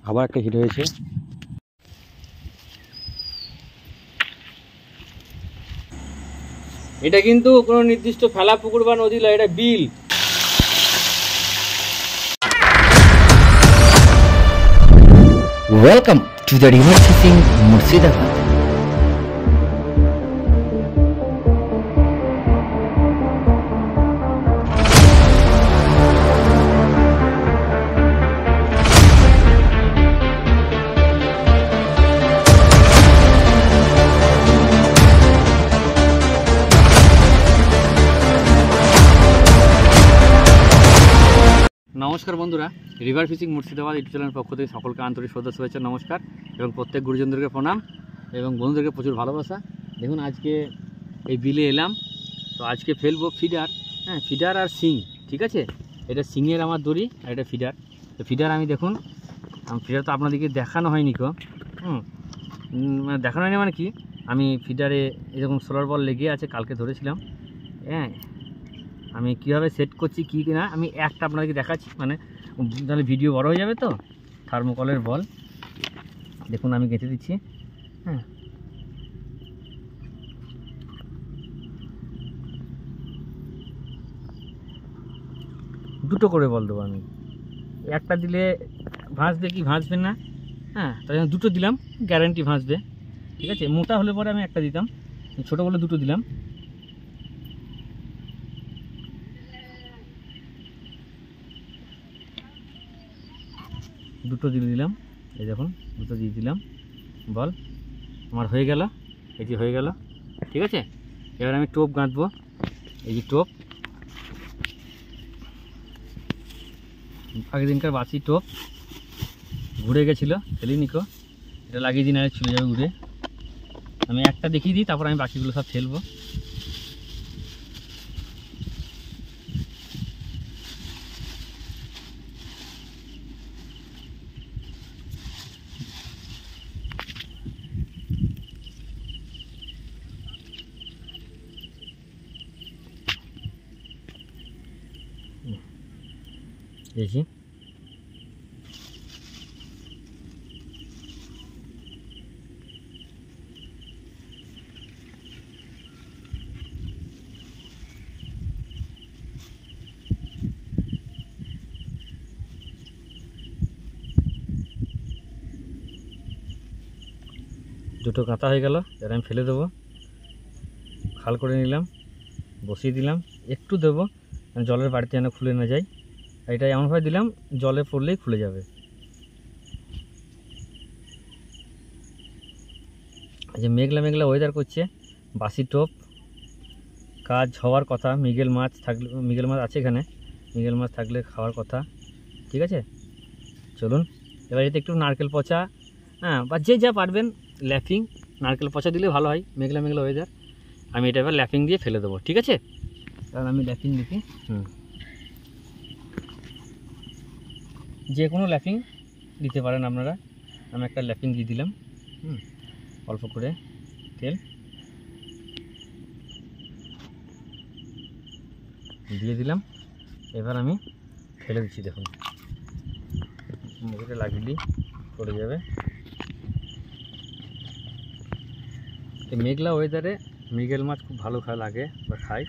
আবার একটা হিট হয়েছে। এটা কিন্তু কোনো নির্দিষ্ট ফেলা পুকুর বা নদী নয়, এটা বিল। Welcome to the river fishing Murshidabad. নমস্কার বন্ধুরা, রিভার ফিশিং মুর্শিদাবাদ ইউটিউব চ্যানেলের পক্ষ থেকে সকলকে আন্তরিক শ্রদ্ধা শুভেচ্ছা নমস্কার এবং প্রত্যেক গুরুজনদেরকে প্রণাম এবং বন্ধুদেরকে প্রচুর ভালোবাসা। দেখুন আজকে এই বিলে এলাম, তো আজকে ফেলবো ফিডার। হ্যাঁ, ফিডার আর শিং, ঠিক আছে। এটা শিংয়ের আমার দড়ি আর এটা ফিডার। তো ফিডার আমি দেখুন, ফিডার তো আপনাদেরকে দেখানো হয়নি কো, মানে দেখানো হয়নি মানে কি, আমি ফিডারে এরকম সোলার বল লেগে আছে, কালকে ধরেছিলাম। হ্যাঁ, আমি কীভাবে সেট করছি কী না আমি একটা আপনাদেরকে দেখাচ্ছি, মানে তাহলে ভিডিও বড় হয়ে যাবে। তো থার্মোকলের বল দেখুন আমি গেঁথে দিচ্ছি। হ্যাঁ, দুটো করে বল দেবো আমি, একটা দিলে ভাঁজবে কি ভাঁজবে না। হ্যাঁ, তাই জন্য দুটো দিলাম, গ্যারান্টি ভাঁজবে, ঠিক আছে। মোটা হলে পরে আমি একটা দিতাম, ছোটো বলে দুটো দিলাম। দুটো দিয়ে দিলাম, এই দেখুন দুটো দিয়ে দিলাম বল, আমার হয়ে গেল, এই যে হয়ে গেল, ঠিক আছে। এবার আমি টোপ গাঁথবো, এই যে টোপ, আগের দিনকার বাসি টোপ ঘুরে গেছিলো, ফেলিনিকো, এটা লাগিয়ে দিন আর চলে যাবে ঘুরে। আমি একটা দেখিয়ে দিই, তারপর আমি বাকিগুলো সব ফেলবো। দেখি দুটো কাঁথা হয়ে গেল, এবার আমি ফেলে দেবো। খাল করে নিলাম, বসিয়ে দিলাম, একটু দেবো জলের বাড়িতে যেন খুলে না যায়। এটা এমনভাবে দিলাম জলে পড়লেই খুলে যাবে। যে মেঘলা মেঘলা ওয়েদার করছে, বাসি টোপ কাজ হওয়ার কথা। মৃগেল মাছ থাকলে, মৃগেল মাছ আছে এখানে, মৃগেল মাছ থাকলে খাওয়ার কথা, ঠিক আছে। চলুন এবার এতে একটু নারকেল পচা, হ্যাঁ, বা যে যা পারবেন ল্যাপিং, নারকেল পচা দিলে ভালো হয়, মেঘলা মেঘলা ওয়েদার। আমি এটা এবার ল্যাপিং দিয়ে ফেলে দেবো, ঠিক আছে। কারণ আমি ল্যাপিং দেখি, যে কোনো ল্যাপিং দিতে পারেন আপনারা। আমি একটা ল্যাপিং দিয়ে দিলাম, অল্প করে তেল দিয়ে দিলাম। এবার আমি ফেলে দিচ্ছি, দেখুন মুখে লাগিয়ে দিই, পড়ে যাবে। এই মেঘলা ওয়েদারে মৃগেল মাছ খুব ভালো লাগে বা খাই।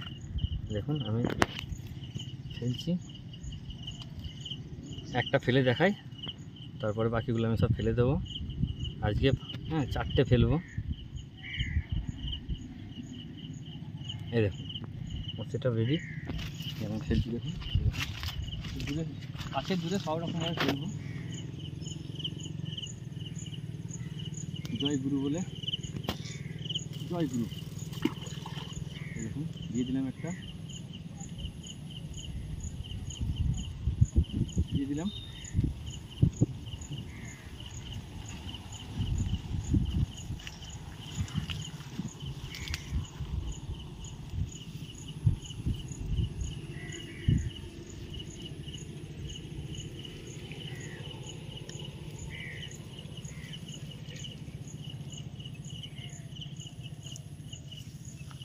দেখুন আমি ফেলছি, একটা ফেলে দেখাই, তারপরে বাকিগুলো আমি সব ফেলে দেবো আজকে। হ্যাঁ, 4টে ফেলবো। এই দেখুন সেটা রেডি, যেমন ফেলছি দেখুন, দূরে কাছে দূরে সব রকমভাবে ফেলবো। জয় গুরু বলে, জয় গুরু। দেখুন দিয়ে দিলাম একটা, দিয়ে দিলাম।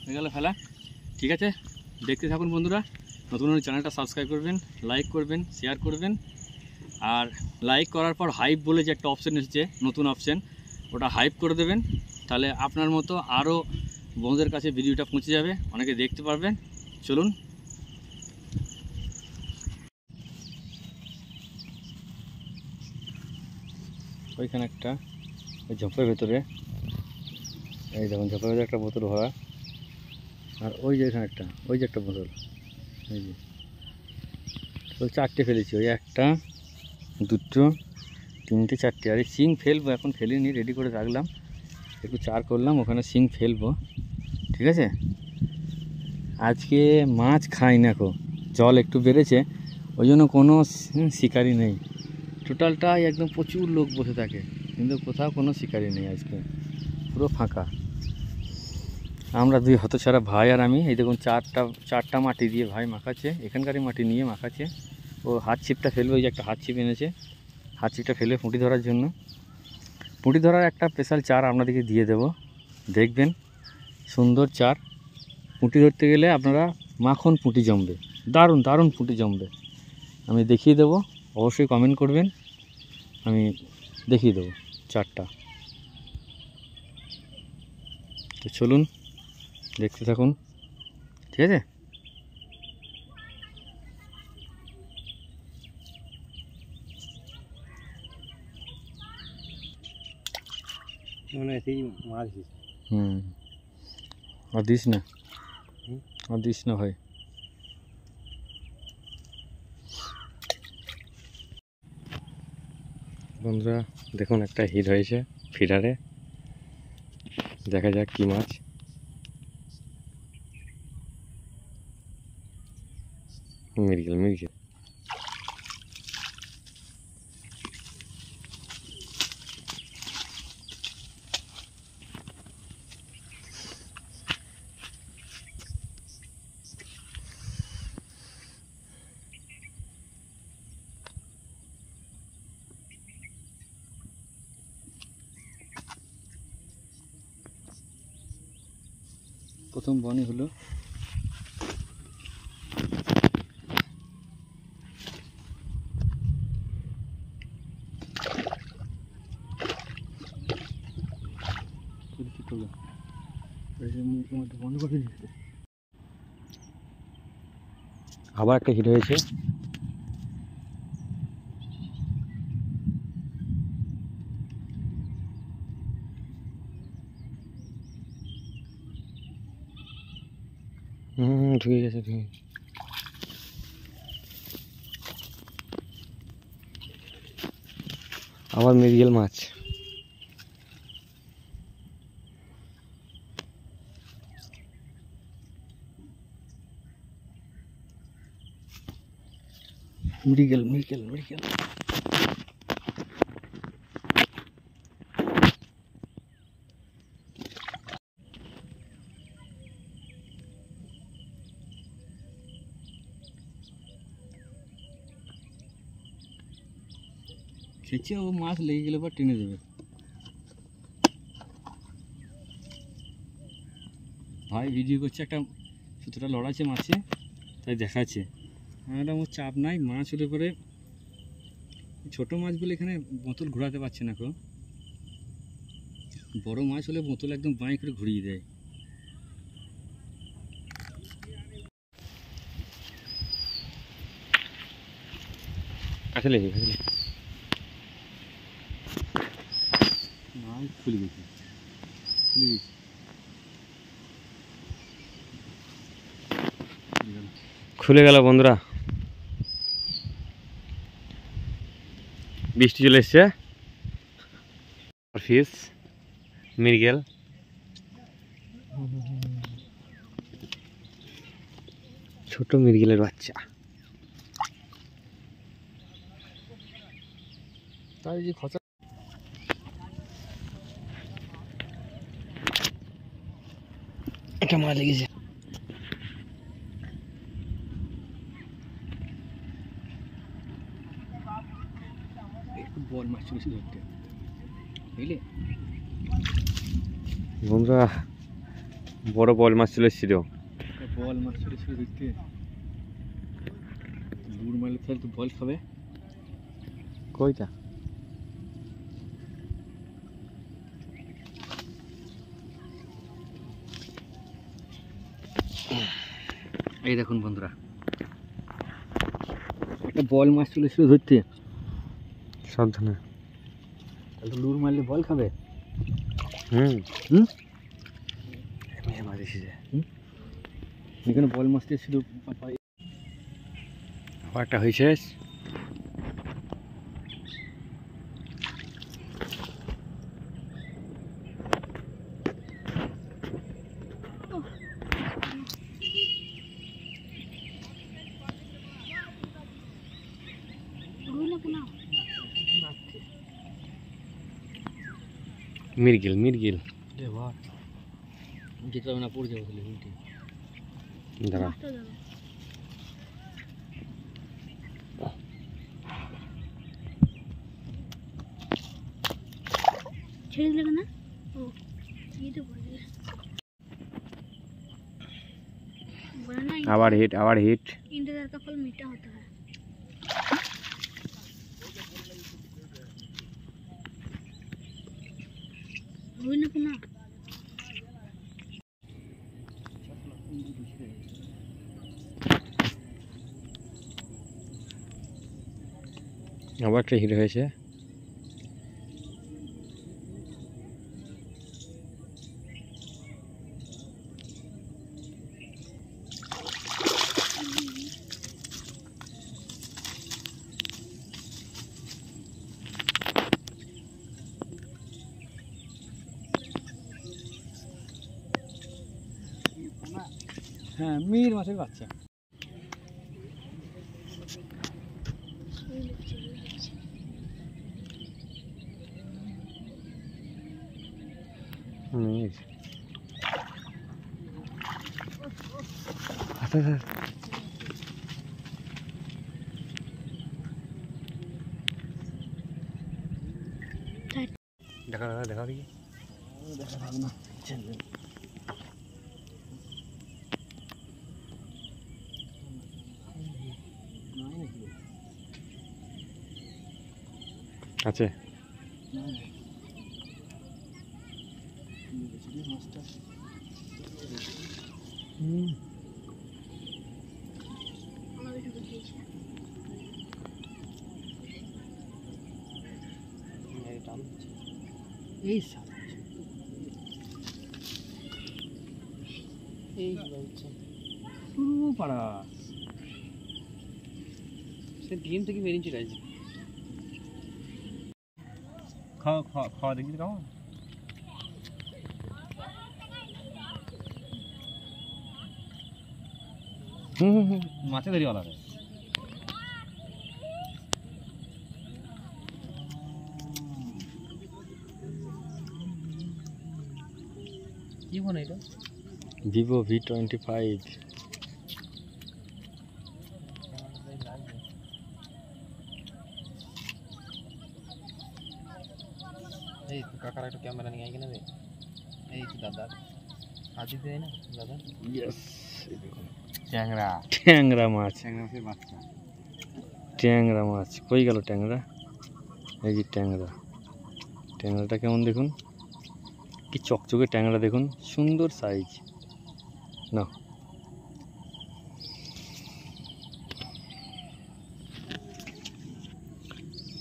হয়ে গেল ফেলা, ঠিক আছে। দেখতে থাকুন বন্ধুরা, নতুন চ্যানেলটা সাবস্ক্রাইব করবেন, লাইক করবেন, শেয়ার করবেন আর লাইক করার পর হাইপ বলে যে একটা অপশান এসেছে, নতুন অপশান, ওটা হাইপ করে দেবেন। তাহলে আপনার মতো আরও বন্ধুদের কাছে ভিডিওটা পৌঁছে যাবে, অনেকে দেখতে পারবেন। চলুন। ওইখানে একটা ওই ঝোপের ভেতরে, এই দেখুন ঝোপের ভেতরে একটা বোতল ভরা, আর ওই যে এখানে একটা, ওই যে একটা বোতল, এই যে ওই 4টে ফেলেছি, ওই 1টা 2টো 3টে 4টে। আর এই শিং ফেলবো, এখন ফেলিনি, রেডি করে রাখলাম, একটু চার করলাম, ওখানে শিং ফেলবো, ঠিক আছে। আজকে মাছ খাই না, জল একটু বেড়েছে, ওই জন্য কোনো শিকারি নেই, টোটালটাই একদম প্রচুর লোক বসে থাকে, কিন্তু কোথাও কোনো শিকারি নেই, আজকে পুরো ফাঁকা। আমরা দুই হতছাড়া ভাই আর আমি, এই দেখুন চারটা মাটি দিয়ে ভাই মাখাচ্ছে, এখানকারই মাটি নিয়ে মাখাচ্ছে। ও হাত ছিপটা ফেলবে, ওই যে একটা হাত ছিপ এনেছে, হাত ছিপটা ফেলবে পুঁটি ধরার জন্য। পুঁটি ধরার একটা স্পেশাল চার আপনাদেরকে দিয়ে দেব, দেখবেন সুন্দর চার। পুঁটি ধরতে গেলে আপনারা মাখন পুঁটি জমবে, দারুণ দারুণ পুঁটি জমবে, আমি দেখিয়ে দেবো, অবশ্যই কমেন্ট করবেন, আমি দেখিয়ে দেবো চারটা। তো চলুন দেখতে থাকুন, ঠিক আছে। আর দিস না, আর দিস না ভাই। বন্ধুরা দেখুন একটা হিট হয়েছে ফিডারে, দেখা যাক কি মাছ। মৃগেল মৃগেল, প্রথম বনি হলো। আবার একটা হিট হয়েছে, ঢুকে গেছে, ঢুকে আবার মৃগেল মাছ। মৃগেল মৃগেল মৃগেল, খেয়েছে ও, মাছ লেগে গেলে পর টেনে দেবে। ভাই ভিডিও করছে, একটা সুতোটা লড়াচ্ছে মাছে, তাই দেখাচ্ছে। আমরা আমার চাপ নাই, মাছ হলে পরে ছোটো মাছ বলে এখানে বোতল ঘোরাতে পারছে না, বড় মাছ হলে বোতল একদম বাঁই করে ঘুরিয়ে দেয়। কাছে লেগে মাছ খুলে গেছে, খুলে গেল বন্ধুরা। বৃষ্টি চলে এসছে, ফিস মৃগেল, ছোট মৃগেলের বাচ্চা। তাই যে খচা একটা মাছ লেগেছে, বল মাছ বেশি ধরতে বুঝলে বন্ধুরা, বড় বল মাছ চলে এসেছিল, বল মাছ চলে এসেছিল দেখতে, দূর মারলে তাহলে তো বল খাবে। কইটা এই দেখুন বন্ধুরা, একটা বল মাছ চলে এসেছিল ধরতে। সাবধানে। তাহলে লুর মারলে বল খাবে। হুম হুম মাছ এসেছে। এখানে বল মাছটা এসেছিল। আবার একটা হয়েছে। মিরগিল মিরগিল। যেতে হবে না, পড়ে যাবো তাহলে উল্টে। দাঁড়া ছেড়ে দিলে না। ও ये तो बोल रही है बोला ना আবার হিট আবার হিট। इंतजार का फल मीठा होता है। हुई ना पुना আবার একটা হিট হয়েছে। হ্যাঁ, মির মাছের বাচ্চা। দেখা দেখা দেখা দেখি। দেখা যাবে না, চলবে। আছে এই পুরো পাড়া সে গেম থেকে বেরিয়ে চলে আসছে। খাওয়া খাওয়া খাওয়া দেখি খাওয়া। মাছে ধরিওয়ালা রে। কি ফোন এটা? Vivo V25। এই তো কাকার একটা ক্যামেরা নিয়ে আইকে নেবে। এই তো দাদা আজি দেয় না দাদা। ইয়েস, এই দেখুন ট্যাংরা ট্যাংরা মাছ। ট্যাংরা মাছের বাচ্চা। ট্যাংরা মাছ কই গেল ট্যাংরা? এই যে ট্যাংরা, ট্যাংরাটা কেমন দেখুন, কি চকচকে ট্যাংরা দেখুন, সুন্দর সাইজ। না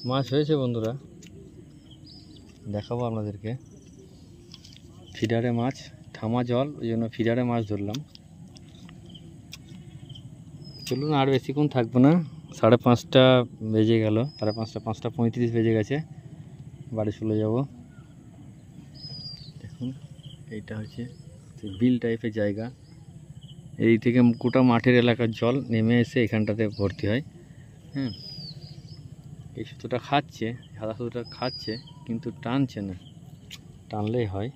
মাছ হয়েছে বন্ধুরা, দেখাবো আপনাদেরকে। ফিডারে মাছ, থামা জল, ওই জন্য ফিডারে মাছ ধরলাম। চলুন আর বেশিক্ষণ থাকবো না, 5:30 বেজে গেল, 5:30, 5:35 বেজে গেছে, বাড়ি চলে যাব। দেখুন এইটা হচ্ছে বিল টাইপের জায়গা, এই থেকে গোটা মাঠের এলাকার জল নেমে এসে এখানটাতে ভর্তি হয়। হ্যাঁ, এই সুতোটা খাচ্ছে, সাদা সুতোটা খাচ্ছে কিন্তু টানছে না, টানলেই হয়।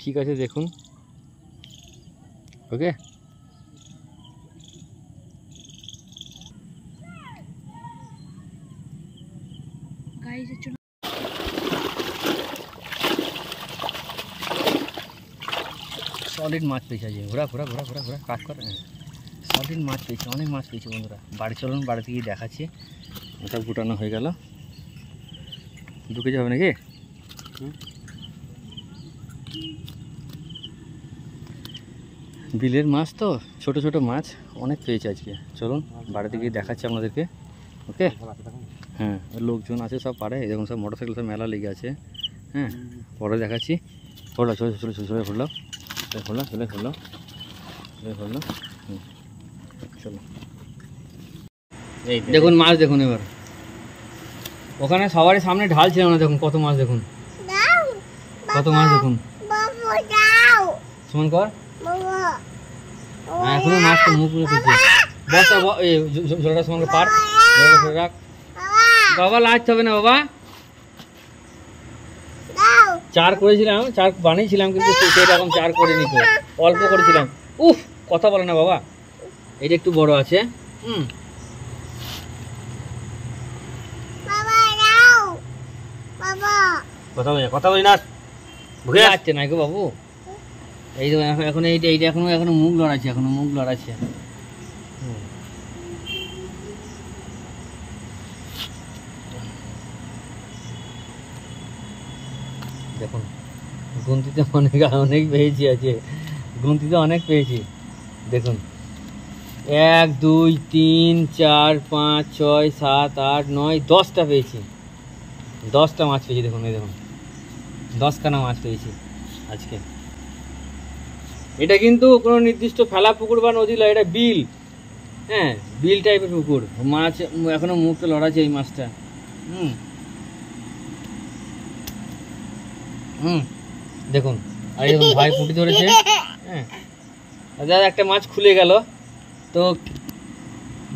ঠিক আছে দেখুন, ওকে। गाइस चलो সলিড মাছ পেয়েছে আজকে, ঘোরা ঘোরা ঘোরা ঘোরা ঘোরা কাজ করে। সলিড মাছ পেয়েছে, অনেক মাছ পেয়েছে বন্ধুরা। বাড়ি চলুন, বাড়িতে গিয়ে দেখাচ্ছি। এটা ফুটানো হয়ে গেল। 2 কেজি হবে নাকি? বিলের মাছ তো, ছোট ছোট মাছ অনেক পেয়েছে আজকে। চলুন বাড়িতে গিয়ে দেখাচ্ছি আপনাদেরকে। ওকে, হ্যাঁ লোকজন আছে সব পাড়ে, এই দেখুন সব মোটরসাইকেল সব মেলা লেগে আছে। হ্যাঁ পরে দেখাচ্ছি। ফোড়লো চলে চলে চলে ফোড়লো ফোড়লো চলে ফোড়লো ফোড়লো। চলো দেখুন মাছ দেখুন এবার। ওখানে সবারই সামনে ঢাল ছিল না, দেখুন কত মাছ দেখুন, কত মাছ দেখুন। সমান কর, এখনো মাছ তো মুখ উঠেছে। বস্তা ঝোলাটা সমান করে পার, ঝোলাটা ধরে রাখ। বাবা লাজতে হবে না বাবা। 4 করেছিলাম, 4 বানিয়েছিলাম, কিন্তু সেরকম 4 করিনি তো, অল্প করেছিলাম। উফ, কথা বলে না বাবা, এটা একটু বড় আছে। কথা বলি না, ভুলে যাচ্ছে না গো বাবু। এই তো এখন এইটা এখনো মুখ লড়াচ্ছে, এখনো মুখ লড়াচ্ছে। দেখুন গুনতিতে অনেক পেয়েছি আছে, গুনতিতে অনেক পেয়েছি। দেখুন 1 2 3 4 5 6 7 8 9 10টা পেয়েছি, 10টা মাছ পেয়েছি। দেখুন এই দেখুন 10খানা মাছ পেয়েছি আজকে। এটা কিন্তু কোনো নির্দিষ্ট ফেলা পুকুর বা নদী নয়, এটা বিল। হ্যাঁ বিল টাইপের পুকুর। মাছ এখনো মুখটা লড়াচ্ছে এই মাছটা। দেখুন আর দেখুন ভাই পুঁটি ধরেছে। হ্যাঁ দাদা একটা মাছ খুলে গেল। তো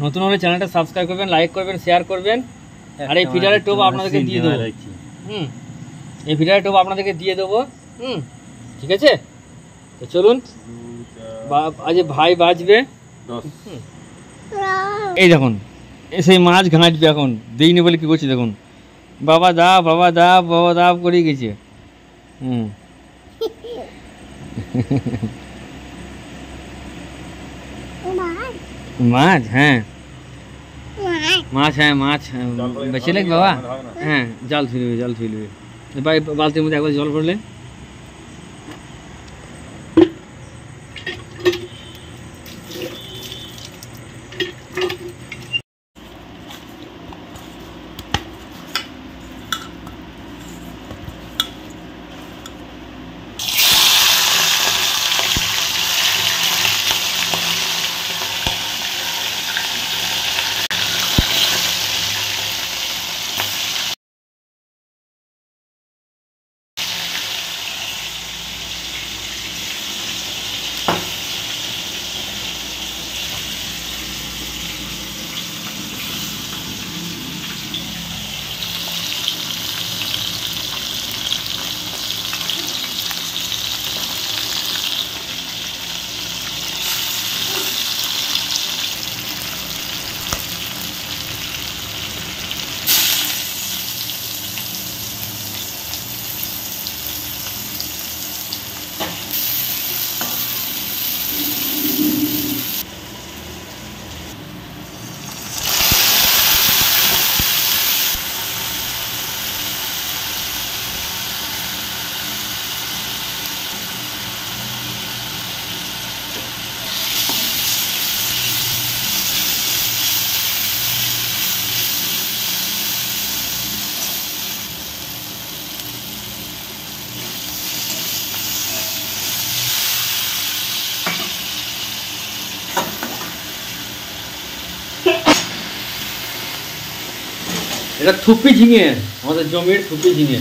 নতুন হলে চ্যানেলটা সাবস্ক্রাইব করবেন, লাইক করবেন, শেয়ার করবেন। আর এই ফিডারের টোপ আপনাদেরকে দিয়ে দেবো। এই ফিডারের টোপ আপনাদেরকে দিয়ে দেবো। ঠিক আছে, তো চলুন আজ ভাই বাজবে। এই দেখুন সেই মাছ ঘাঁটবে এখন, দিইনি বলে কি করছি দেখুন। বাবা দা বাবা দা বাবা দা করে গেছে। মাছ, হ্যাঁ মাছ, হ্যাঁ মাছ বেছে লেগ বাবা। হ্যাঁ জাল ফিরবে, জাল ফিরবে। ভাই বালতির মধ্যে একবার জল পড়লে। এটা থুপি ঝিঙে, আমাদের জমির থুপি ঝিঙে।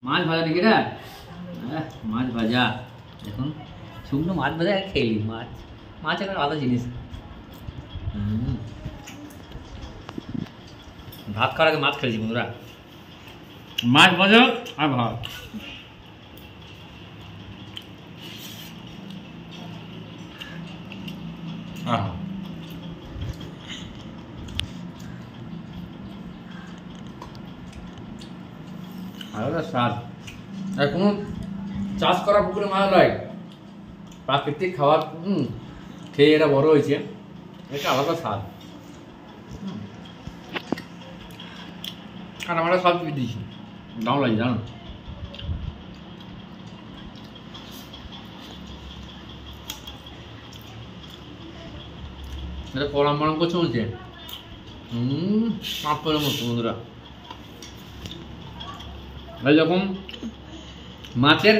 মাছ ভাজা নাকি রে? মাছ ভাজা, এখন শুকনো মাছ ভাজা খেলি। মাছ একটা আলাদা জিনিস। ভাত খাওয়ার আগে মাছ খেয়েছি বন্ধুরা, মাছ ভাজা আর ভাত। আলাদা স্বাদ। আর কোনো চাষ করা পুকুরে মাছ নয়, প্রাকৃতিক খাবার খেয়ে এটা বড় হয়েছে, এটা আলাদা স্বাদ। আর আমরা সব কিছু দিয়েছি, দাম লাগে জানো। এটা পরাম পরাম করছে বলছে, পাপড়ের মতো বন্ধুরা। যখন মাছের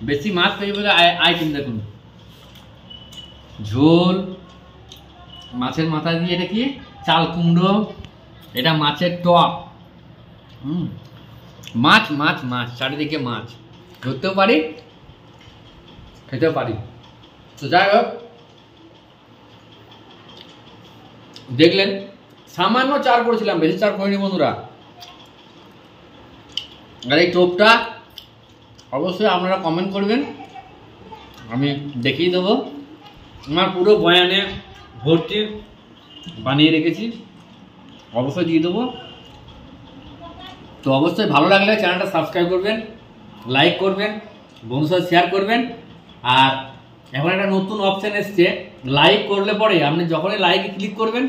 বেশি মাছ পেয়ে বলে আইটেম দেখুন, ঝোল, মাছের মাথা দিয়ে এটা কি চাল কুমড়ো, এটা মাছের টক। মাছ মাছ মাছ চারিদিকে মাছ, ধরতেও পারি খেতেও পারি। তো যাই হোক, দেখলেন সামান্য চার করেছিলাম, বেশি চার করিনি বন্ধুরা। আর এই টোপটা অবশ্যই আপনারা কমেন্ট করবেন, আমি দেখিয়ে দেবো। আমার পুরো বয়ানে ভর্তি বানিয়ে রেখেছি, অবশ্যই দিয়ে দেবো। তো অবশ্যই ভালো লাগলে চ্যানেলটা সাবস্ক্রাইব করবেন, লাইক করবেন, বন্ধুর সাথে শেয়ার করবেন। আর এখন একটা নতুন অপশান এসছে, লাইক করলে পরে আপনি যখনই লাইকে ক্লিক করবেন,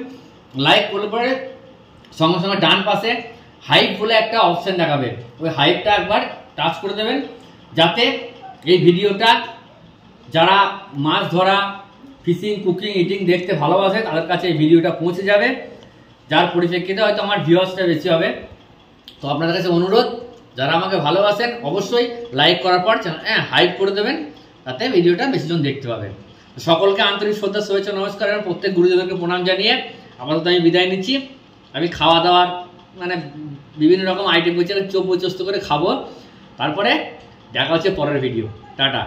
লাইক করলে পরে সঙ্গে সঙ্গে ডান পাশে হাইপ বলে একটা অপশান দেখাবে, ওই হাইপটা একবার টাচ করে দেবেন, যাতে এই ভিডিওটা যারা মাছ ধরা, ফিশিং, কুকিং, ইটিং দেখতে ভালোবাসে তাদের কাছে এই ভিডিওটা পৌঁছে যাবে, যার পরিপ্রেক্ষিতে হয়তো আমার ভিউয়ার্সটা বেশি হবে। তো আপনাদের কাছে অনুরোধ, যারা আমাকে ভালোবাসেন অবশ্যই লাইক করার পর হাইপ করে দেবেন, তাতে ভিডিওটা বেশিজন দেখতে পাবেন। সকলকে আন্তরিক শ্রদ্ধা, শুভেচ্ছা, নমস্কার এবং প্রত্যেক গুরুজনকে প্রণাম জানিয়ে আপাতত আমি বিদায় নিচ্ছি। আমি খাওয়া দাওয়ার মানে বিভিন্ন রকম আইটেম করছি, চোখ বৈচস্ত করে খাবো, তারপরে দেখা হচ্ছে পরের ভিডিও। টাটা।